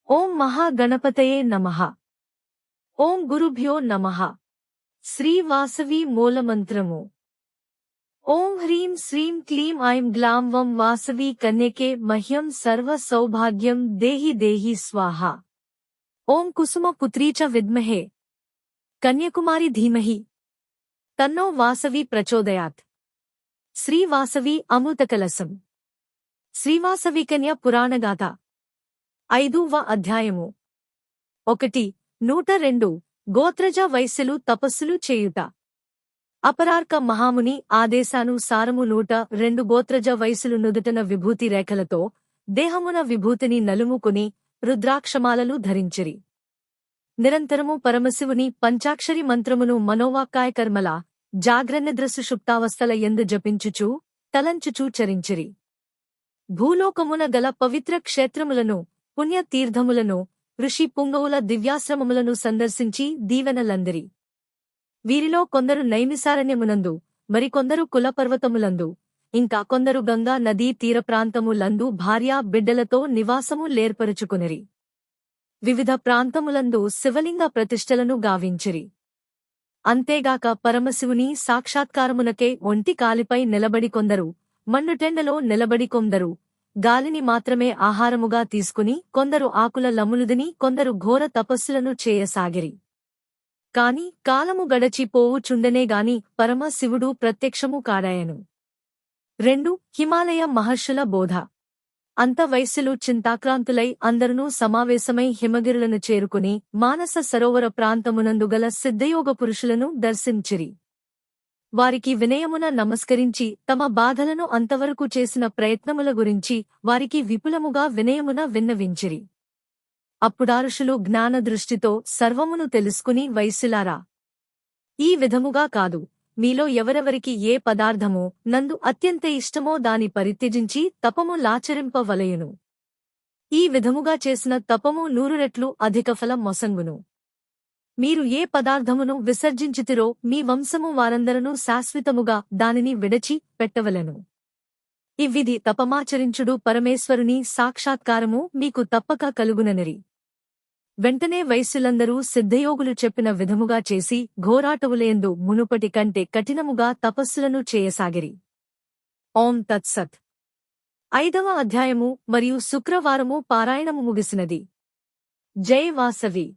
ఓం మహాగణపతయే నమః. ఓం గురుభ్యో నమః. శ్రీ వాసవి మూలమంత్రము. ఓం హ్రీం శ్రీం క్లీం ఐం గ్లాం వం వాసవి కన్యకే మహ్యం సర్వ సౌభాగ్యం దేహి దేహి స్వాహ. ఓం కుసుమ పుత్రీ చ విద్మహే కన్యకుమారి ధీమహి తన్నో వాసవి ప్రచోదయాత్. శ్రీ వాసవి అమృతకలశం. శ్రీవాసవికన్య పురాణగాథ 5వ అధ్యాయము. 1. 102 గోత్రజ వైశ్యులు తపస్సులు చేయుట. అపరార్క మహాముని ఆదేశానుసారము 102 గోత్రజ వైశ్యులు నుదుటన విభూతి రేఖలతో దేహమున విభూతిని నలుముకుని రుద్రాక్షమాలలు ధరించిరి. నిరంతరము పరమశివుని పంచాక్షరి మంత్రమును మనోవాక్కాయకర్మల జాగ్రనిద్ర సుషుప్తావస్థల యందు జపించుచూ తలంచుచూ చరించిరి. భూలోకమున గల పవిత్ర క్షేత్రములను పుణ్యతీర్థములను ఋషి పుంగవుల దివ్యాశ్రమములను సందర్శించి దీవెనలందిరి. వీరిలో కొందరు నైమిసారణ్యమునందు, మరికొందరు కులపర్వతములందు, ఇంకా కొందరు గంగా నదీ తీరప్రాంతములందు భార్యా బిడ్డలతో నివాసము లేర్పరుచుకునిరి. వివిధ ప్రాంతములందు శివలింగ ప్రతిష్టలను గావించిరి. అంతేగాక పరమశివుని సాక్షాత్కారమునకే ఒంటి కాలిపై నిలబడి కొందరు, మన్నుటెండలో నిలబడి కొందరు, గాలిని మాత్రమే ఆహారముగా తీసుకుని కొందరు ఆకుల లమ్ములుదిని కొందరు ఘోర తపస్సులను చేయసాగిరి. కాని కాలము గడచి పోవుచుండెనేగాని పరమశివుడు ప్రత్యక్షము కాడాయను. 2. హిమాలయ మహర్షుల బోధ. అంత వైశ్యులు చింతాక్రాంతులై అందరునూ సమావేశమై హిమగిరులను చేరుకుని మానస సరోవర ప్రాంతమునందుగల సిద్ధయోగ పురుషులను దర్శించిరి. వారికి వినయమున నమస్కరించి తమ బాధలను అంతవరకు చేసిన ప్రయత్నముల గురించి వారికి విపులముగా వినయమున విన్నవించిరి. అప్పుడారుషులు జ్ఞానదృష్టితో సర్వమును తెలుసుకుని వైశ్యులారా, ఈ విధముగా కాదు, మీలో ఎవరెవరికి ఏ పదార్థమో నందు అత్యంత ఇష్టమో దాని పరిత్యజించి తపము లాచరింపవలయును. ఈ విధముగా చేసిన తపము 100 రెట్లు అధిక ఫలం మొసంగును. మీరు ఏ పదార్థమును విసర్జించితిరో మీ వంశము వారందరూ శాశ్వతముగా దానిని విడచి పెట్టవలెను. ఇవ్విధి తపమాచరించుడు పరమేశ్వరుని సాక్షాత్కారము మీకు తప్పక కలుగుననిరి. వెంటనే వైశ్యులందరూ సిద్ధయోగులు చెప్పిన విధముగా చేసి ఘోరాటవులయందు మునుపటి కంటే కఠినముగా తపస్సులను చేయసాగిరి. ఓం తత్సత్. 5వ అధ్యాయము మరియు శుక్రవారము పారాయణము ముగిసినది. జై వాసవి.